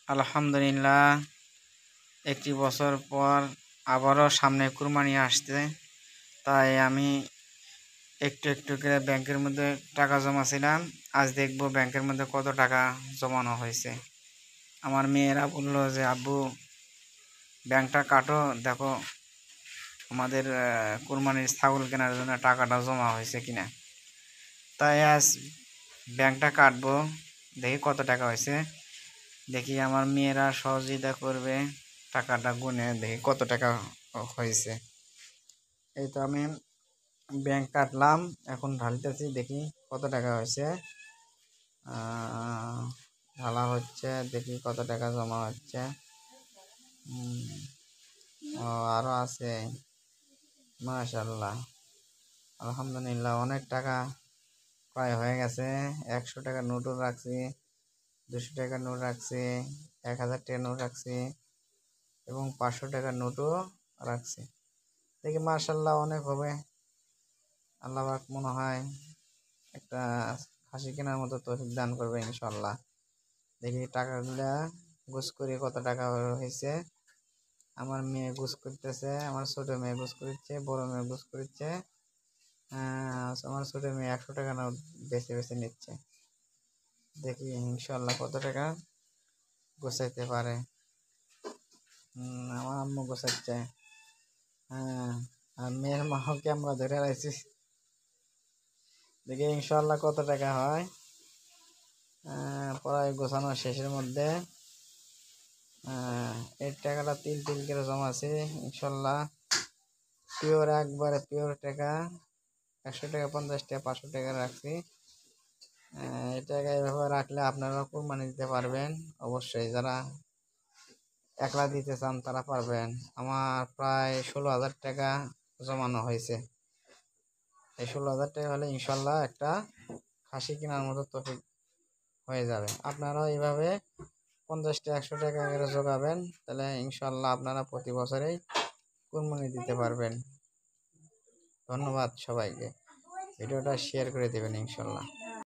আলহামদুলিল্লাহ, একটি বছর পর আবারও সামনে কুরবানি আসছে। তাই আমি একটু একটু করে ব্যাংকের মধ্যে টাকা জমাছিলাম। আজ দেখব ব্যাংকের মধ্যে কত টাকা জমানো হয়েছে। আমার মেয়েরা বললো যে আব্বু ব্যাংকটা কাটো, দেখো আমাদের কুরবানির ছাগল কেনার জন্য টাকাটা জমা হয়েছে কিনা। তাই আজ ব্যাংকটা কাটবো, দেখি কত টাকা হয়েছে। দেখি আমার মেয়েরা সহযোগিতা করবে, টাকাটা গুনে দেখি কত টাকা হয়েছে। এই তো আমি ব্যাংক কাটলাম, এখন ঢালতেছি, দেখি কত টাকা হয়েছে। ঢালা হচ্ছে, দেখি কত টাকা জমা হচ্ছে। ও আরো আছে, মাশাআল্লাহ, আলহামদুলিল্লাহ, অনেক টাকা প্রায় হয়ে গেছে। 100 টাকার নোটও রাখছি, 200 টাকার নোট রাখছি, 1000 টাকার নোট রাখছি এবং 500 টাকার নোটও রাখছি। দেখি মাশাআল্লাহ অনেক হবে। আল্লাহ পাক মনে হয় একটা খাসি কেনার মতো তৌফিক দান করবে ইনশাআল্লাহ। দেখি টাকাগুলা গুছ করে কত টাকা হয়েছে। আমার মেয়ে গুছ করতেছে, আমার ছোট মেয়ে গুছ করছে, বড় মেয়ে গুছ করছে। আমার ছোট মেয়ে 100 টাকা নোট বেছে বেছে নিচ্ছে। দেখি ইনশাআল্লাহ কত টাকা গোছাইতে পারে। আমার আম্মু গোছাচ্ছে। আর মেয়ের মাকে আমরা ধরে রাখছি। দেখি ইনশাআল্লাহ কত টাকা হয়। প্রায় গোছানো শেষের মধ্যে। এই টাকাটা তিল তিল করে জমা আছে ইনশাল্লাহ। পিওর, একবারে পিওর টাকা। 100 টাকা, 50 টাকা, 500 টাকা রাখছি। এই টাকা এভাবে রাখলে আপনারা কুরবানি দিতে পারবেন। অবশ্যই যারা একলা দিতে চান তারা পারবেন। আমার প্রায় 16,000 টাকা জমানো হয়েছে। এই 16,000 টাকা হলে ইনশাল্লাহ একটা খাসি কেনার মতো তৌফিক হয়ে যাবে। আপনারাও এইভাবে 50 টাকা, 100 টাকা করে জোগাবেন, তাহলে ইনশাল্লাহ আপনারা প্রতি বছরেই কুরবানি দিতে পারবেন। ধন্যবাদ সবাইকে, ভিডিওটা শেয়ার করে দেবেন ইনশাল্লাহ।